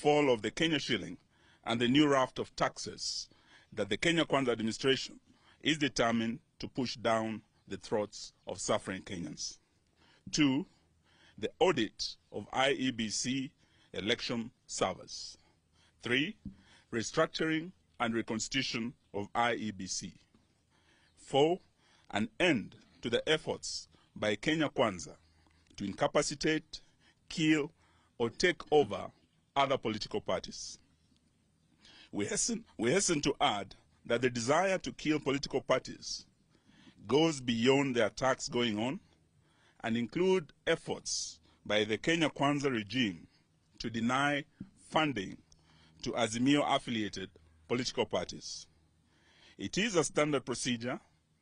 fall of the Kenya shilling and the new raft of taxes that the Kenya Kwanza administration is determined to push down the throats of suffering Kenyans. 2, the audit of IEBC election servers. 3, restructuring and reconstitution of IEBC. 4, an end to the efforts by Kenya Kwanza to incapacitate, kill, or take over other political parties. We hasten to add that the desire to kill political parties goes beyond the attacks going on and include efforts by the Kenya Kwanza regime to deny funding to Azimio-affiliated political parties. It is a standard procedure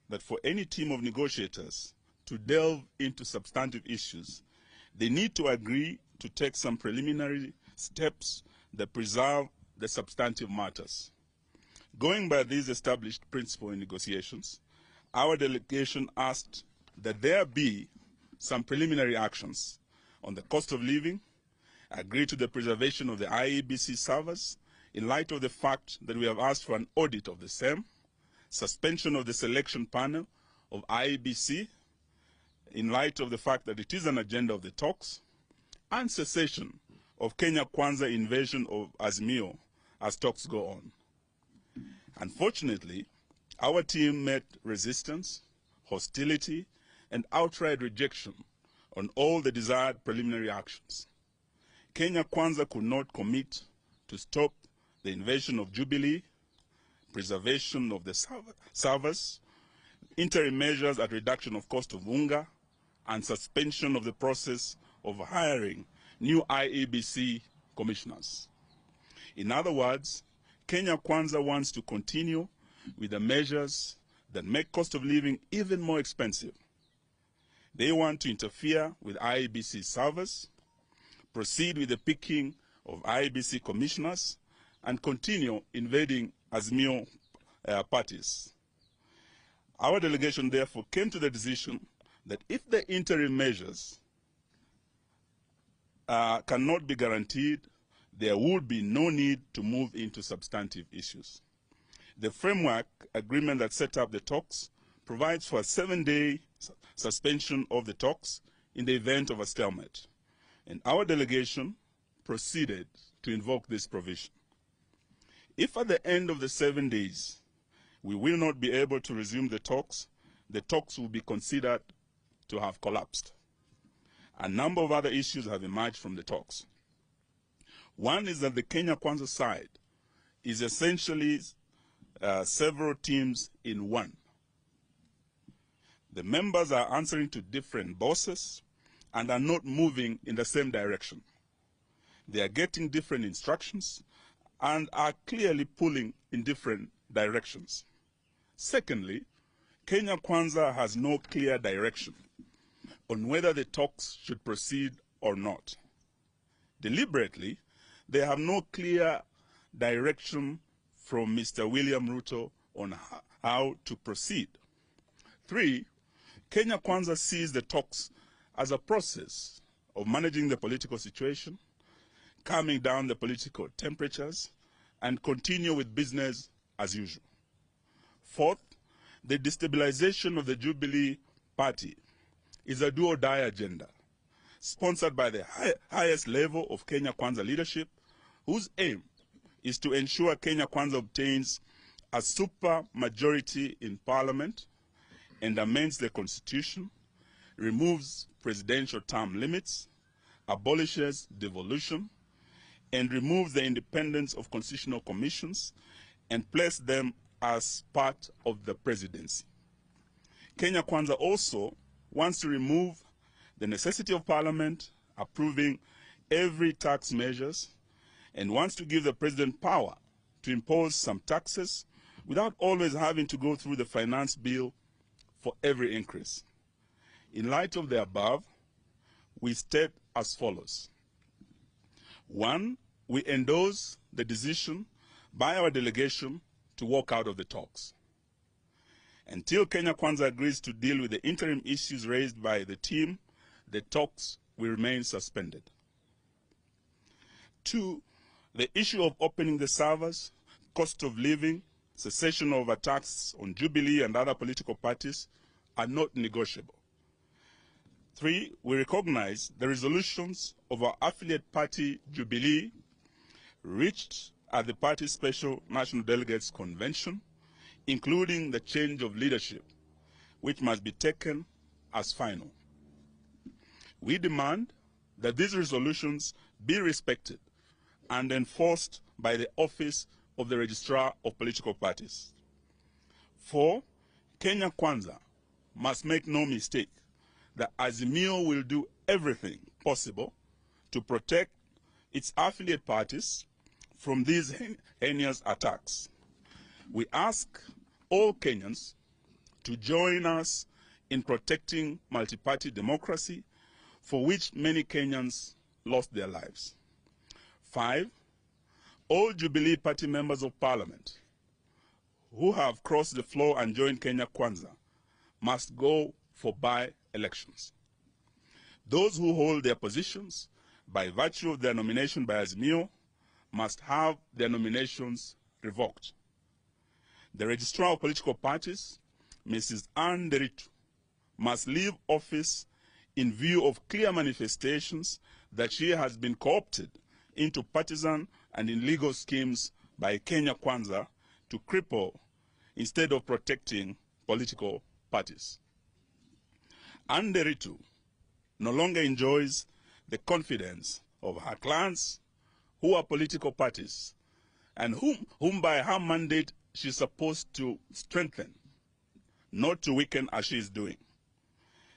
that for any team of negotiators to delve into substantive issues, they need to agree to take some preliminary steps that preserve the substantive matters. Going by these established principles in negotiations, our delegation asked that there be some preliminary actions on the cost of living, agree to the preservation of the IEBC servers in light of the fact that we have asked for an audit of the same, suspension of the selection panel of IEBC in light of the fact that it is an agenda of the talks, and cessation of Kenya Kwanza invasion of Azimio as talks go on. Unfortunately, our team met resistance, hostility, and outright rejection on all the desired preliminary actions. Kenya Kwanza could not commit to stop the invasion of Jubilee, preservation of the servers, interim measures at reduction of cost of unga, and suspension of the process of hiring new IEBC commissioners. In other words, Kenya Kwanza wants to continue with the measures that make cost of living even more expensive. They want to interfere with IEBC servers, proceed with the picking of IEBC commissioners, and continue invading Azimio parties. Our delegation therefore came to the decision that if the interim measures cannot be guaranteed, there would be no need to move into substantive issues. The framework agreement that set up the talks provides for a 7-day suspension of the talks in the event of a stalemate, and our delegation proceeded to invoke this provision. If at the end of the 7 days we will not be able to resume the talks will be considered to have collapsed. A number of other issues have emerged from the talks. One is that the Kenya Kwanza side is essentially several teams in one. The members are answering to different bosses and are not moving in the same direction. They are getting different instructions and are clearly pulling in different directions. Secondly, Kenya Kwanza has no clear direction on whether the talks should proceed or not. Deliberately, they have no clear direction from Mr. William Ruto on how to proceed. 3, Kenya Kwanza sees the talks as a process of managing the political situation, calming down the political temperatures, and continue with business as usual. 4th, the destabilization of the Jubilee Party is a do-or-die agenda, sponsored by the highest level of Kenya Kwanza leadership, whose aim is to ensure Kenya Kwanza obtains a super majority in parliament and amends the constitution, removes presidential term limits, abolishes devolution, and removes the independence of constitutional commissions and places them as part of the presidency. Kenya Kwanza also wants to remove the necessity of parliament approving every tax measures and wants to give the president power to impose some taxes without always having to go through the finance bill for every increase. In light of the above, we state as follows. 1, we endorse the decision by our delegation to walk out of the talks. Until Kenya Kwanza agrees to deal with the interim issues raised by the team, the talks will remain suspended. 2, The issue of opening the servers, cost of living, cessation of attacks on Jubilee and other political parties are not negotiable. 3, we recognize the resolutions of our affiliate party, Jubilee, reached at the party's Special National Delegates Convention, including the change of leadership, which must be taken as final. We demand that these resolutions be respected and enforced by the Office of the Registrar of Political Parties. 4, Kenya Kwanza must make no mistake that Azimio will do everything possible to protect its affiliate parties from these heinous attacks. We ask all Kenyans to join us in protecting multi-party democracy, for which many Kenyans lost their lives. 5, all Jubilee Party members of Parliament who have crossed the floor and joined Kenya Kwanza must go for by-elections. Those who hold their positions by virtue of their nomination by Azimio must have their nominations revoked. The Registrar of Political Parties, Mrs. Zetu, must leave office in view of clear manifestations that she has been co-opted into partisan and illegal schemes by Kenya Kwanza to cripple instead of protecting political parties. Zetu no longer enjoys the confidence of her clans, who are political parties, and whom by her mandate she is supposed to strengthen, not to weaken as she is doing.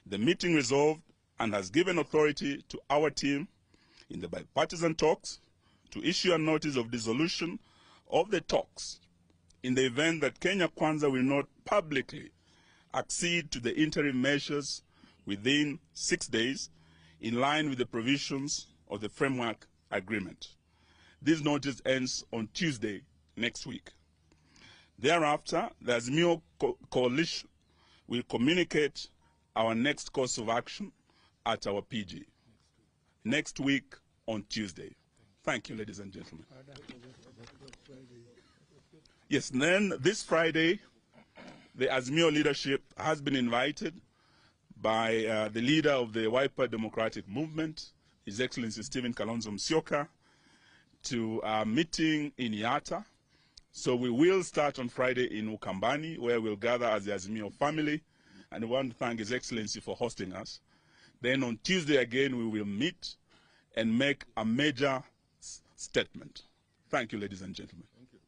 The meeting resolved and has given authority to our team in the bipartisan talks to issue a notice of dissolution of the talks in the event that Kenya Kwanza will not publicly accede to the interim measures within 6 days, in line with the provisions of the framework agreement. This notice ends on Tuesday next week. Thereafter, the Azimio coalition will communicate our next course of action at our PG next week on Tuesday. Thank you, ladies and gentlemen. Yes, then this Friday, the Azimio leadership has been invited by the leader of the Wiper Democratic Movement, His Excellency Stephen Kalonzo Musyoka, to a meeting in Yatta. So we will start on Friday in Ukambani, where we'll gather as the Azimio family, and we want to thank His Excellency for hosting us. Then on Tuesday again, we will meet and make a major statement. Thank you, ladies and gentlemen. Thank you.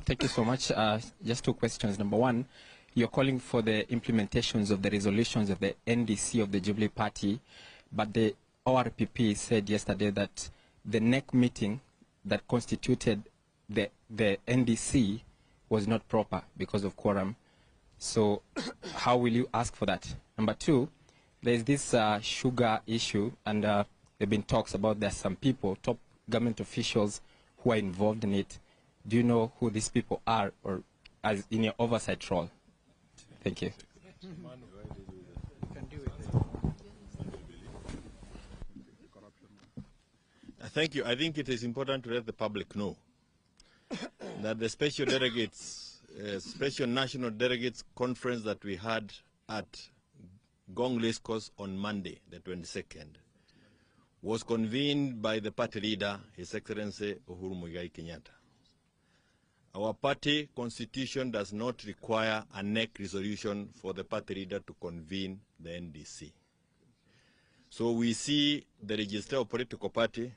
Thank you so much. Just 2 questions. Number 1, you're calling for the implementations of the resolutions of the NDC of the Jubilee Party, but the ORPP said yesterday that the NEC meeting that constituted the NDC was not proper because of quorum. So how will you ask for that? Number 2, there's this sugar issue, and there have been talks about there's some people, top government officials, who are involved in it. Do you know who these people are, or as in your oversight role? Thank you. Thank you. I think it is important to let the public know that the special delegates, special national delegates conference that we had at Gong Race Course on Monday, the 22nd, was convened by the party leader, His Excellency Uhuru Muigai Kenyatta. Our party constitution does not require a NEC resolution for the party leader to convene the NDC. So we see the Register of Political Party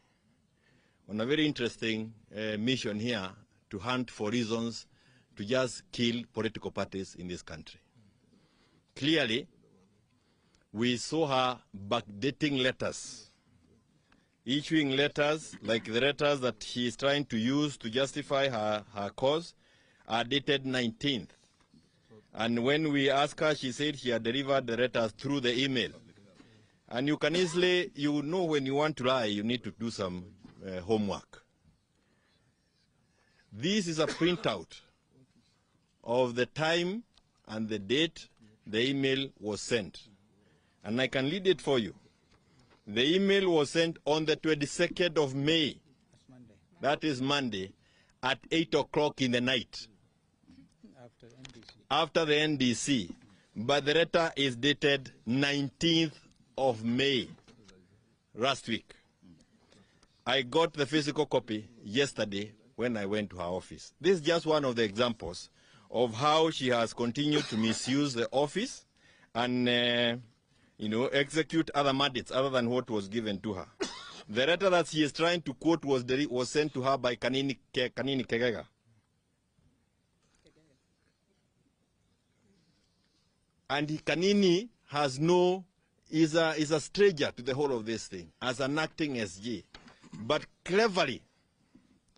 on a very interesting mission here to hunt for reasons to just kill political parties in this country. Clearly, we saw her backdating letters, issuing letters like the letters that she is trying to use to justify her cause are dated 19th. And when we asked her, she said she had delivered the letters through the email. And you can easily, you know when you want to lie, you need to do some homework. This is a printout of the time and the date the email was sent. And I can read it for you. The email was sent on the 22nd of May. That is Monday, at 8 o'clock in the night. After the NDC. But the letter is dated 19th of May, last week. I got the physical copy yesterday when I went to her office. This is just one of the examples of how she has continued to misuse the office and execute other mandates other than what was given to her. The letter that she is trying to quote was sent to her by Kanini Kegega. And Kanini is a stranger to the whole of this thing as an acting SG. But cleverly,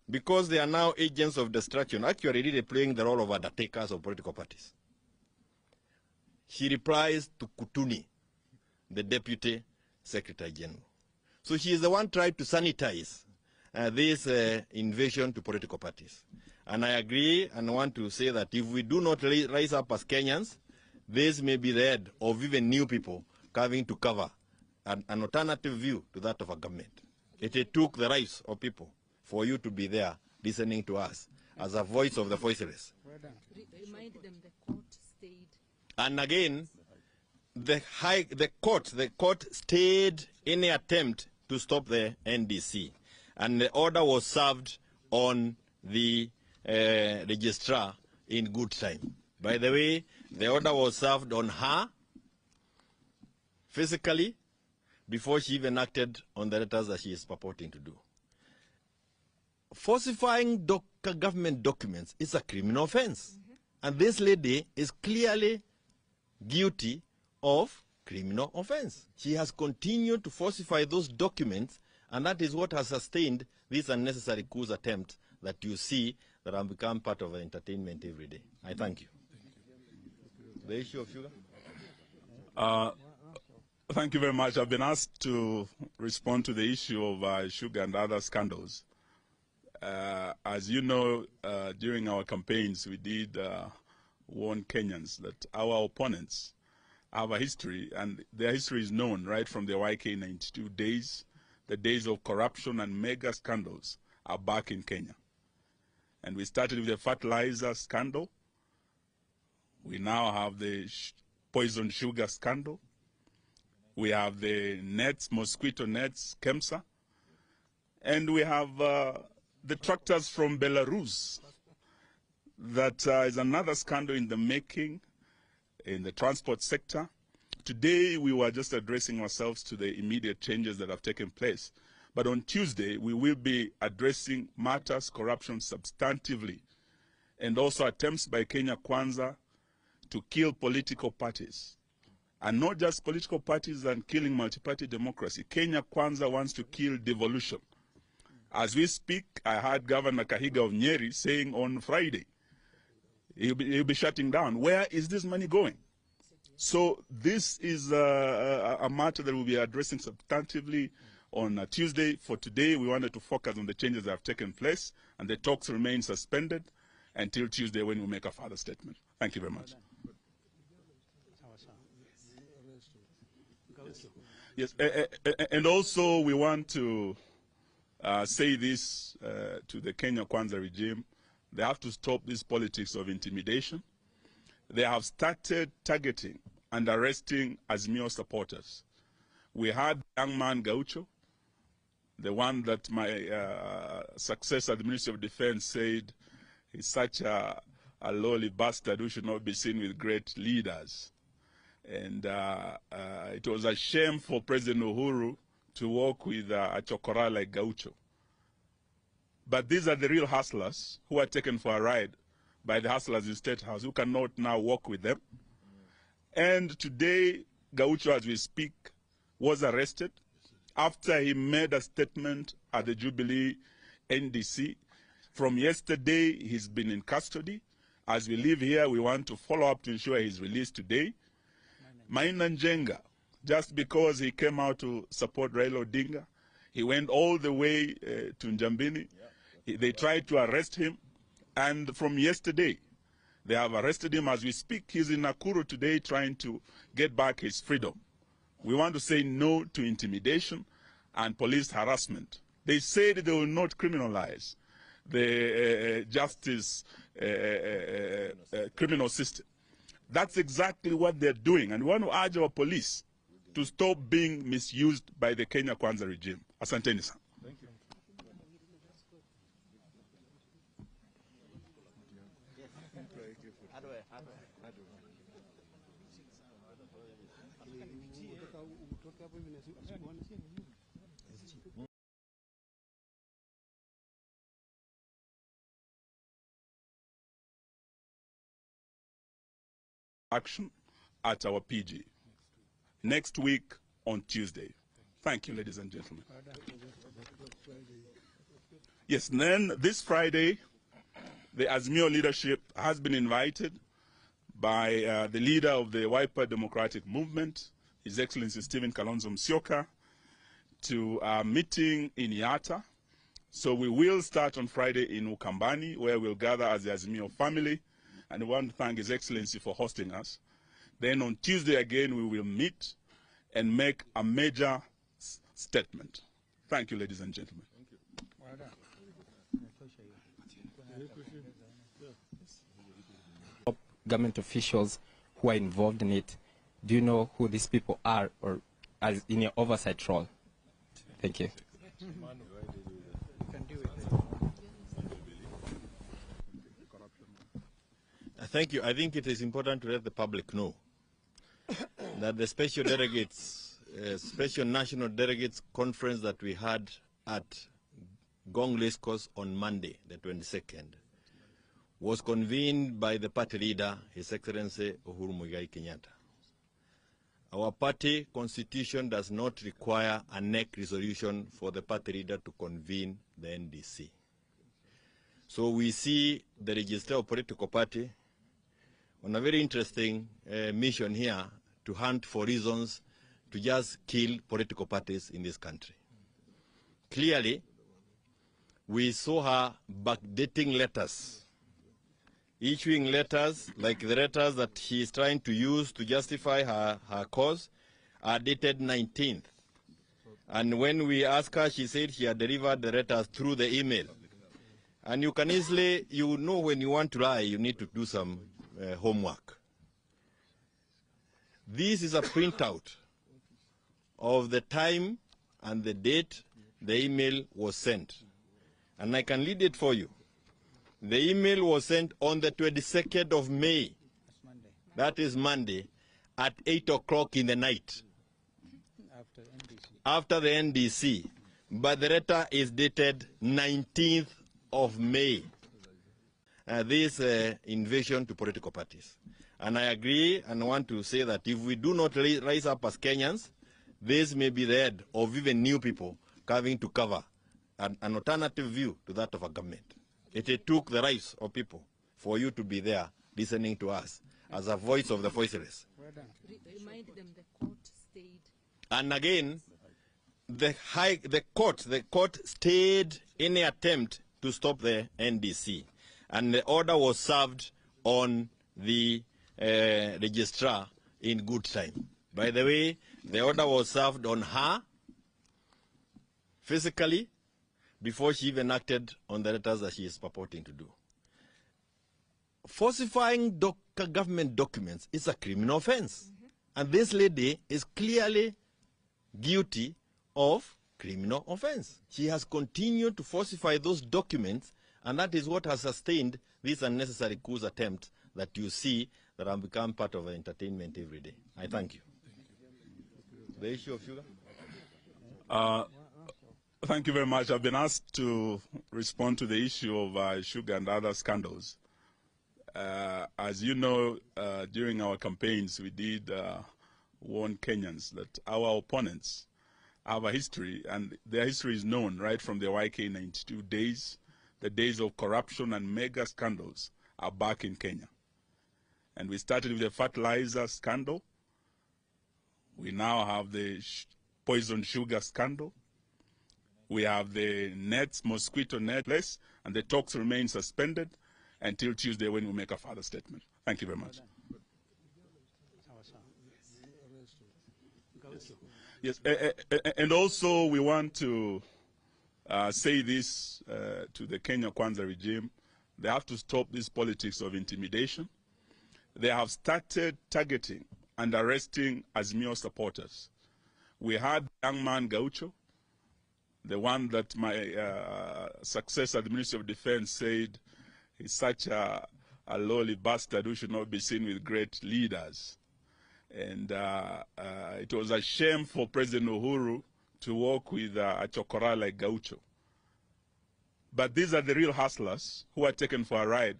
because they are now agents of destruction, actually really playing the role of undertakers of political parties, she replies to Kutuni, the Deputy Secretary General. So she is the one trying to sanitize this invasion to political parties. And I agree and want to say that if we do not rise up as Kenyans, this may be the end of even new people coming to cover an alternative view to that of a government. It took the rights of people for you to be there listening to us as a voice of the voiceless. Remind them the court stayed. And again, the court stayed any attempt to stop the NDC. And the order was served on the registrar in good time. By the way, the order was served on her physically before she even acted on the letters that she is purporting to do. Falsifying government documents is a criminal offense. And this lady is clearly guilty of criminal offense. She has continued to falsify those documents, and that is what has sustained this unnecessary coup attempt that you see that have become part of entertainment every day. I thank you. The issue of sugar? Thank you very much. I've been asked to respond to the issue of sugar and other scandals. As you know, during our campaigns, we did warn Kenyans that our opponents have a history, and their history is known right from the YK92 days. The days of corruption and mega scandals are back in Kenya. And we started with the fertilizer scandal. We now have the poison sugar scandal. We have the nets, mosquito nets, KEMSA. And we have the tractors from Belarus. That is another scandal in the making in the transport sector. Today, we were just addressing ourselves to the immediate changes that have taken place. But on Tuesday, we will be addressing matters, corruption substantively, and also attempts by Kenya Kwanza to kill political parties. And not just political parties and killing multi-party democracy. Kenya Kwanza wants to kill devolution. As we speak, I heard Governor Kahiga of Nyeri saying on Friday, he'll be shutting down. Where is this money going? So this is a matter that we'll be addressing substantively on Tuesday. For today, we wanted to focus on the changes that have taken place, and the talks remain suspended until Tuesday when we make a further statement. Thank you very much. Yes, and also we want to say this to the Kenya Kwanza regime. They have to stop this politics of intimidation. They have started targeting and arresting Azimio supporters. We had young man Gaucho, the one that my successor at the Ministry of Defense said he's such a lowly bastard who should not be seen with great leaders. And it was a shame for President Uhuru to work with a chokora like Gaucho. But these are the real hustlers who are taken for a ride by the hustlers in State House who cannot now work with them. And today, Gaucho, as we speak, was arrested after he made a statement at the Jubilee NDC. From yesterday, he's been in custody. As we leave here, we want to follow up to ensure he's released today. Maina Njenga, just because he came out to support Raila Odinga, he went all the way to Njambini. They tried to arrest him. And from yesterday, They have arrested him as we speak. He's in Nakuru today trying to get back his freedom. We want to say no to intimidation and police harassment. They said they will not criminalize the justice criminal system. That's exactly what they're doing. And we want to urge our police to stop being misused by the Kenya Kwanza regime. Asanteni sana. Thank you. Action at our PG next week on Tuesday. Thank you, ladies and gentlemen. Yes, and then this Friday, the Azimio leadership has been invited by the leader of the Wiper Democratic Movement, His Excellency Stephen Kalonzo Musyoka, to a meeting in Yatta. So we will start on Friday in Ukambani, where we'll gather as the Azimio family. And we want to thank His Excellency for hosting us. Then on Tuesday again, we will meet and make a major statement. Thank you, ladies and gentlemen. Government officials who are involved in it, do you know who these people are, or as in your oversight role? Thank you. Thank you. I think it is important to let the public know that the special delegates, special national delegates conference that we had at Gong Race Course on Monday, the 22nd, was convened by the party leader, His Excellency Uhuru Muigai Kenyatta. Our party constitution does not require a NEC resolution for the party leader to convene the NDC. So we see the Registrar of Political Party on a very interesting mission here to hunt for reasons to just kill political parties in this country. Clearly, we saw her backdating letters, issuing letters like the letters that she is trying to use to justify her cause are dated 19th. And when we asked her, she said she had delivered the letters through the email. And you can easily, you know when you want to lie, you need to do some homework. This is a printout of the time and the date the email was sent. And I can read it for you. The email was sent on the 22nd of May. That is Monday, at 8 o'clock in the night. After the NDC. But the letter is dated 19th of May. This invasion to political parties. And I agree and want to say that if we do not rise up as Kenyans, this may be the end of even new people coming to cover an alternative view to that of a government. It took the rights of people for you to be there listening to us as a voice of the voiceless. Remind them the court stayed. And again, the court stayed any attempt to stop the NDC. And the order was served on the registrar in good time. By the way, the order was served on her physically before she even acted on the letters that she is purporting to do. Falsifying government documents is a criminal offense. And this lady is clearly guilty of criminal offense. She has continued to falsify those documents, and that is what has sustained this unnecessary coup attempt that you see that have become part of entertainment every day. I thank you. The issue of sugar? Thank you very much. I've been asked to respond to the issue of sugar and other scandals. As you know, during our campaigns, we did warn Kenyans that our opponents have a history, and their history is known right from the YK92 days. The days of corruption and mega scandals are back in Kenya. And we started with the fertilizer scandal. We now have the poison sugar scandal. We have the nets, mosquito net less, and the talks remain suspended. until Tuesday when we make a further statement. Thank you very much. Yes, and also we want to say this to the Kenya Kwanza regime. They have to stop this politics of intimidation. They have started targeting and arresting Azimio supporters. We had the young man Gaucho, the one that my successor at the Ministry of Defense said he's such a lowly bastard who should not be seen with great leaders. And it was a shame for President Uhuru to work with a chokora like Gaucho. But these are the real hustlers who are taken for a ride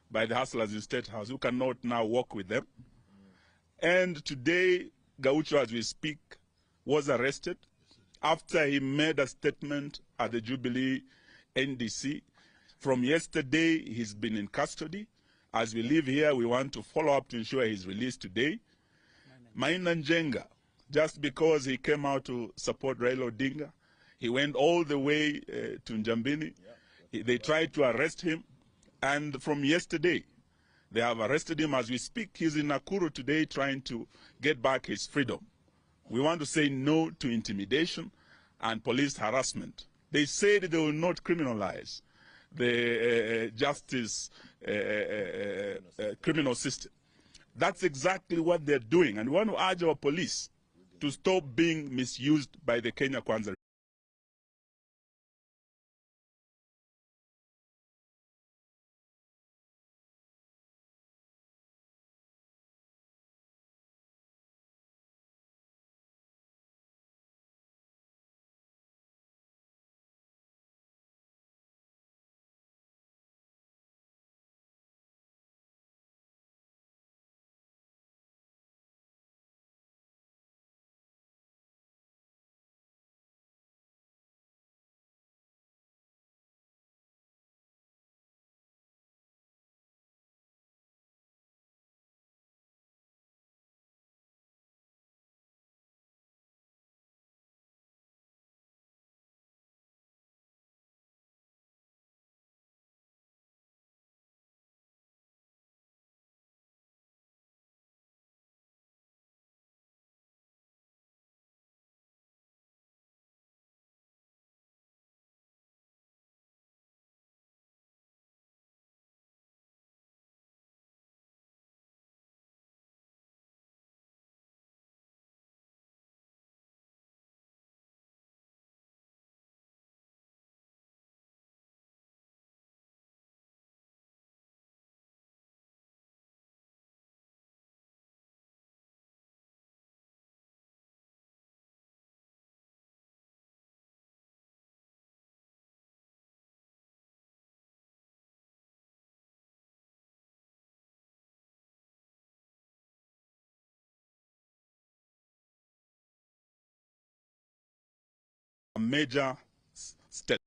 by the hustlers in State House, who cannot now work with them. And today, Gaucho, as we speak, was arrested after he made a statement at the Jubilee NDC. From yesterday, he's been in custody. As we leave here, we want to follow up to ensure he's released today. Maina Njenga, just because he came out to support Raila Odinga, he went all the way to Njambini. They tried to arrest him, and from yesterday, they have arrested him as we speak. He's in Nakuru today trying to get back his freedom. We want to say no to intimidation and police harassment. They said they will not criminalize the justice criminal system. That's exactly what they're doing, and we want to urge our police to stop being misused by the Kenya Kwanza. A major statement.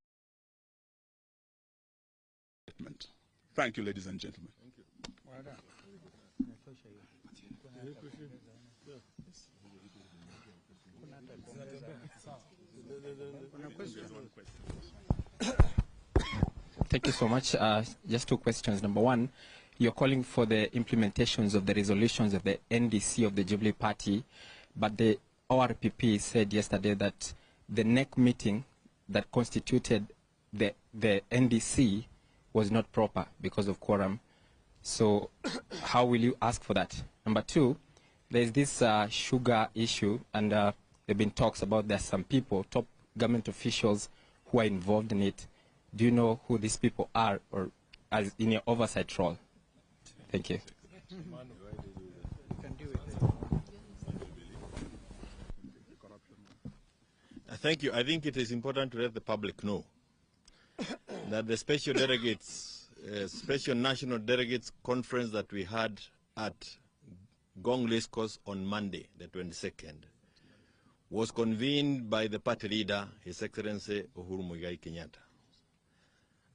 Thank you, ladies and gentlemen. Thank you. Well done. Thank you so much. Just two questions. Number one, you're calling for the implementations of the resolutions of the NDC of the Jubilee Party, but the ORPP said yesterday that the NEC meeting that constituted the NDC was not proper because of quorum. So how will you ask for that? Number two, there's this sugar issue, and there have been talks about there's some people, top government officials, who are involved in it. Do you know who these people are, or as in your oversight role? Thank you. Thank you. I think it is important to let the public know that the special delegates, special national delegates conference that we had at Gong Race Course on Monday, the 22nd, was convened by the party leader, His Excellency Uhuru Muigai Kenyatta.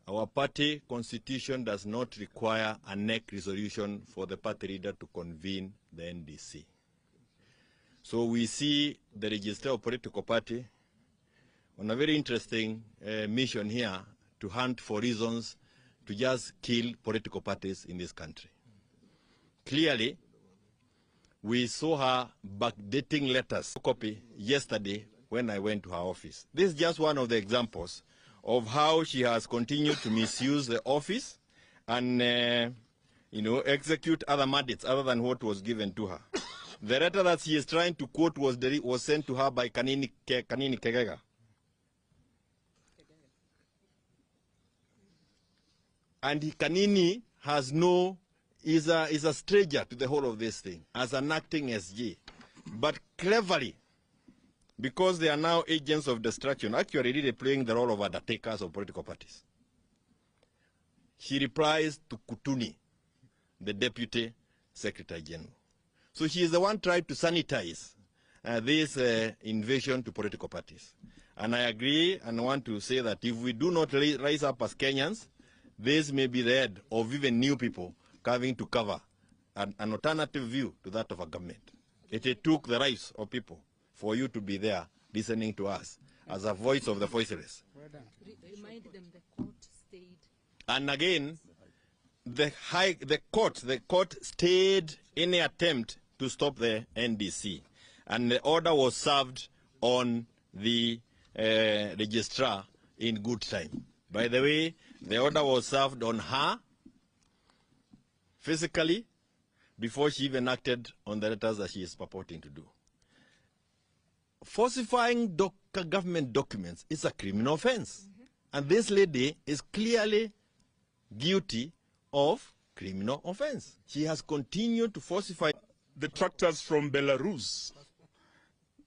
Our party constitution does not require a NEC resolution for the party leader to convene the NDC. So we see the Register of Political Party on a very interesting mission here to hunt for reasons to just kill political parties in this country. Clearly, we saw her backdating letters copy yesterday when I went to her office. This is just one of the examples of how she has continued to misuse the office and execute other mandates other than what was given to her. The letter that she is trying to quote was sent to her by Kanini Kegega. And Kanini has is a stranger to the whole of this thing as an acting SG. But cleverly, because they are now agents of destruction, actually really playing the role of undertakers of political parties, she replies to Kutuni, the Deputy Secretary General. So she is the one trying to sanitize this invasion to political parties. And I agree and want to say that if we do not rise up as Kenyans, this may be the end of even new people having to cover an alternative view to that of a government. It took the rights of people for you to be there listening to us as a voice of the voiceless. Remind them the court stayed. And again, the court stayed any attempt to stop the NDC, and the order was served on the registrar in good time. By the way, the order was served on her physically before she even acted on the letters that she is purporting to do. Falsifying government documents is a criminal offense. And this lady is clearly guilty of criminal offense. She has continued to falsify. The tractors from Belarus,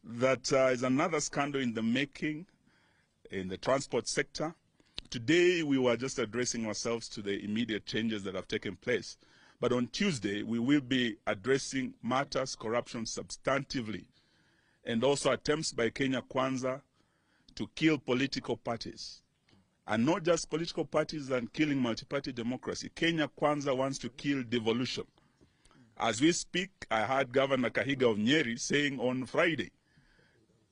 that is another scandal in the making in the transport sector. Today, we were just addressing ourselves to the immediate changes that have taken place. But on Tuesday, we will be addressing matters, corruption substantively, and also attempts by Kenya Kwanza to kill political parties. And not just political parties and killing multi-party democracy. Kenya Kwanza wants to kill devolution. As we speak, I heard Governor Kahiga of Nyeri saying on Friday,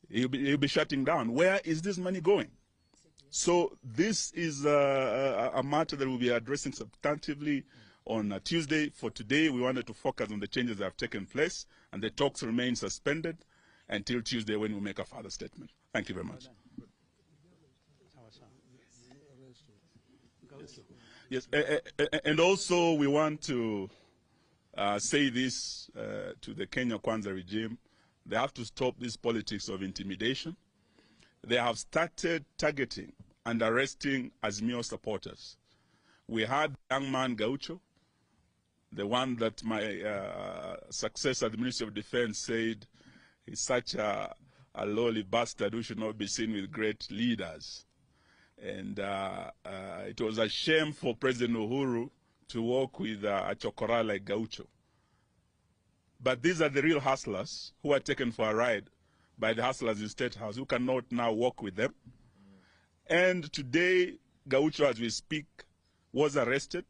he'll be shutting down. Where is this money going? So this is a matter that we'll be addressing substantively on Tuesday. For today, we wanted to focus on the changes that have taken place, and the talks remain suspended until Tuesday when we make a further statement. Thank you very much. Yes, and also we want to say this to the Kenya Kwanza regime. They have to stop this politics of intimidation. They have started targeting and arresting Azimio supporters. We had the young man Gaucho, the one that my successor at the Ministry of Defense said he's such a lowly bastard who should not be seen with great leaders. And it was a shame for President Uhuru to work with a chokora like Gaucho. But these are the real hustlers who are taken for a ride by the hustlers in State House, who cannot now work with them. And today, Gaucho, as we speak, was arrested.